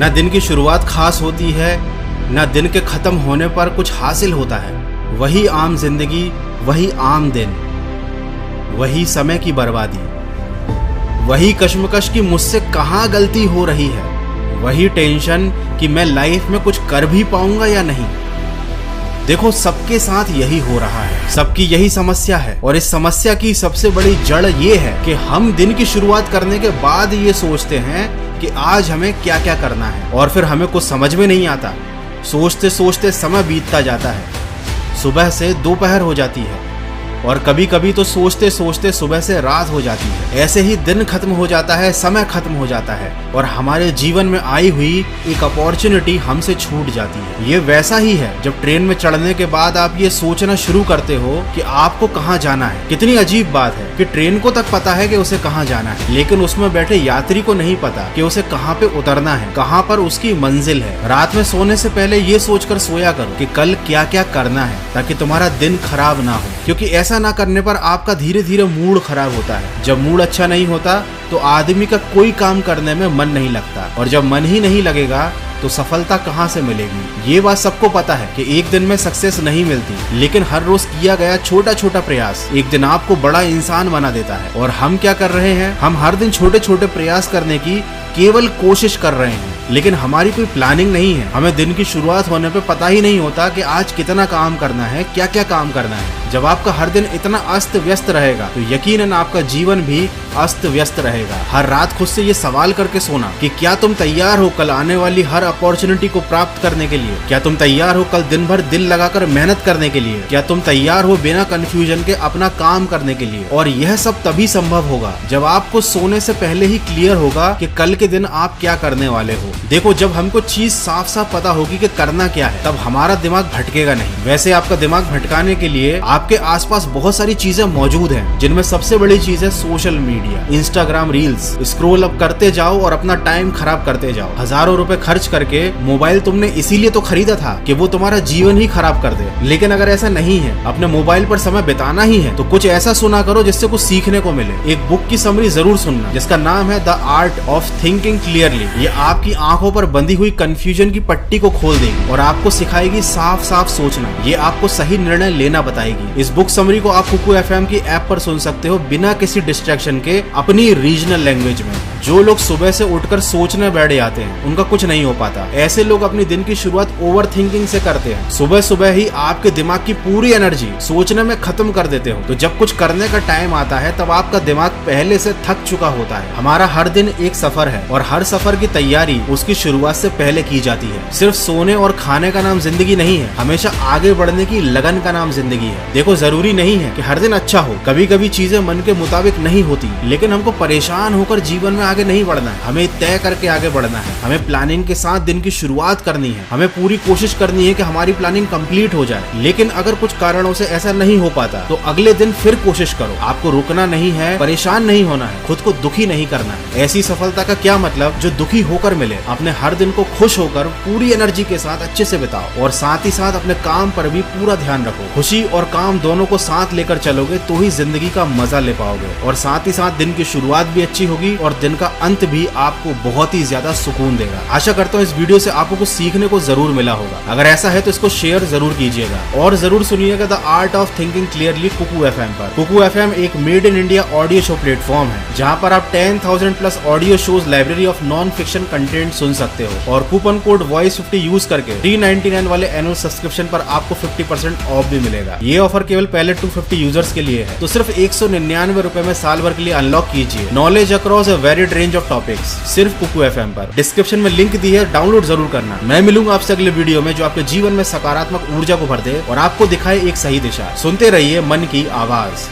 न दिन की शुरुआत खास होती है, न दिन के खत्म होने पर कुछ हासिल होता है। वही आम जिंदगी, वही आम दिन, वही समय की बर्बादी, वही कश्मकश की मुझसे कहाँ गलती हो रही है, वही टेंशन कि मैं लाइफ में कुछ कर भी पाऊंगा या नहीं। देखो, सबके साथ यही हो रहा है, सबकी यही समस्या है। और इस समस्या की सबसे बड़ी जड़ ये है कि हम दिन की शुरुआत करने के बाद ये सोचते हैं कि आज हमें क्या क्या करना है, और फिर हमें कुछ समझ में नहीं आता। सोचते सोचते समय बीतता जाता है, सुबह से दोपहर हो जाती है, और कभी कभी तो सोचते सोचते सुबह से रात हो जाती है। ऐसे ही दिन खत्म हो जाता है, समय खत्म हो जाता है, और हमारे जीवन में आई हुई एक अपॉर्चुनिटी हमसे छूट जाती है। ये वैसा ही है जब ट्रेन में चढ़ने के बाद आप ये सोचना शुरू करते हो कि आपको कहाँ जाना है। कितनी अजीब बात है कि ट्रेन को तक पता है कि उसे कहाँ जाना है, लेकिन उसमें बैठे यात्री को नहीं पता कि उसे कहाँ पे उतरना है, कहाँ पर उसकी मंजिल है। रात में सोने से पहले ये सोचकर सोया करो कि कल क्या क्या करना है, ताकि तुम्हारा दिन खराब ना हो, क्योंकि ऐसा ना करने पर आपका धीरे धीरे मूड खराब होता है। जब मूड अच्छा नहीं होता तो आदमी का कोई काम करने में मन नहीं लगता, और जब मन ही नहीं लगेगा तो सफलता कहाँ से मिलेगी। ये बात सबको पता है कि एक दिन में सक्सेस नहीं मिलती, लेकिन हर रोज किया गया छोटा छोटा प्रयास एक दिन आपको बड़ा इंसान बना देता है। और हम क्या कर रहे हैं, हम हर दिन छोटे छोटे प्रयास करने की केवल कोशिश कर रहे हैं, लेकिन हमारी कोई प्लानिंग नहीं है। हमें दिन की शुरुआत होने पे पता ही नहीं होता कि आज कितना काम करना है, क्या क्या काम करना है। जब आपका हर दिन इतना अस्त व्यस्त रहेगा तो यकीनन आपका जीवन भी अस्त व्यस्त रहेगा। हर रात खुद से ये सवाल करके सोना कि क्या तुम तैयार हो कल आने वाली हर अपॉर्चुनिटी को प्राप्त करने के लिए? क्या तुम तैयार हो कल दिन भर दिल लगाकर मेहनत करने के लिए? क्या तुम तैयार हो बिना कंफ्यूजन के अपना काम करने के लिए? और यह सब तभी संभव होगा जब आपको सोने से पहले ही क्लियर होगा कि कल के दिन आप क्या करने वाले हो। देखो, जब हमको चीज साफ साफ पता होगी कि करना क्या है, तब हमारा दिमाग भटकेगा नहीं। वैसे आपका दिमाग भटकाने के लिए आपके आसपास बहुत सारी चीजें मौजूद हैं, जिनमें सबसे बड़ी चीज है social media, Instagram reels. Scroll up करते जाओ और अपना टाइम खराब करते जाओ। हजारों रुपए खर्च करके मोबाइल तुमने इसीलिए तो खरीदा था कि वो तुम्हारा जीवन ही खराब कर दे। लेकिन अगर ऐसा नहीं है, अपने मोबाइल पर समय बिताना ही है, तो कुछ ऐसा सुना करो जिससे कुछ सीखने को मिले। एक बुक की समरी जरूर सुनना जिसका नाम है the art of thinking clearly. ये आपकी आंखों पर बंधी हुई कंफ्यूजन की पट्टी को खोल देगी और आपको सिखाएगी साफ साफ सोचना। ये आपको सही निर्णय लेना बताएगी। इस बुक समरी को आप कुकू एफएम की ऐप पर सुन सकते हो बिना किसी डिस्ट्रैक्शन के, अपनी रीजनल लैंग्वेज में। जो लोग सुबह से उठकर सोचने बैठ जाते हैं उनका कुछ नहीं हो पाता। ऐसे लोग अपनी दिन की शुरुआत ओवर थिंकिंग से करते हैं। सुबह सुबह ही आपके दिमाग की पूरी एनर्जी सोचने में खत्म कर देते हो, तो जब कुछ करने का टाइम आता है तब आपका दिमाग पहले से थक चुका होता है। हमारा हर दिन एक सफर है, और हर सफर की तैयारी उसकी शुरुआत से पहले की जाती है। सिर्फ सोने और खाने का नाम जिंदगी नहीं है, हमेशा आगे बढ़ने की लगन का नाम जिंदगी है। देखो, जरूरी नहीं है कि हर दिन अच्छा हो। कभी कभी चीजें मन के मुताबिक नहीं होती, लेकिन हमको परेशान होकर जीवन में आगे नहीं बढ़ना है। हमें तय करके आगे बढ़ना है। हमें प्लानिंग के साथ दिन की शुरुआत करनी है। हमें पूरी कोशिश करनी है कि हमारी प्लानिंग कंप्लीट हो जाए। लेकिन अगर कुछ कारणों से ऐसा नहीं हो पाता तो अगले दिन फिर कोशिश करो। आपको रुकना नहीं है, परेशान नहीं होना है, खुद को दुखी नहीं करना है। ऐसी सफलता का क्या मतलब जो दुखी होकर मिले। अपने हर दिन को खुश होकर पूरी एनर्जी के साथ अच्छे से बिताओ, और साथ ही साथ अपने काम पर भी पूरा ध्यान रखो। खुशी और काम दोनों को साथ लेकर चलोगे तो ही जिंदगी का मजा ले पाओगे, और साथ ही साथ दिन की शुरुआत भी अच्छी होगी और दिन का अंत भी आपको बहुत ही ज्यादा सुकून देगा। आशा करता हूँ इस वीडियो से आपको कुछ सीखने को जरूर मिला होगा। अगर ऐसा है तो इसको शेयर जरूर कीजिएगा, और जरूर सुनिएगा the art of thinking clearly Kuku FM पर। कुकू एफएम एक made in India audio show platform है, जहाँ पर आप 10,000 plus audio shows, library of non fiction content सुन सकते हो, और कूपन कोड वॉइस50 यूज करके 399 वाले एनुअल सब्सक्रिप्शन पर आपको 50% ऑफ भी मिलेगा। ये ऑफर केवल पहले 250 यूजर्स के लिए है, तो सिर्फ 199 रुपए में साल भर के लिए अनलॉक कीजिए knowledge across a varied range of topics, सिर्फ कुकू एफएम पर। डिस्क्रिप्शन में लिंक दी है, डाउनलोड जरूर करना। मैं मिलूंगा आपसे अगले वीडियो में जो आपके जीवन में सकारात्मक ऊर्जा को भर दे और आपको दिखाए एक सही दिशा। सुनते रहिए मन की आवाज।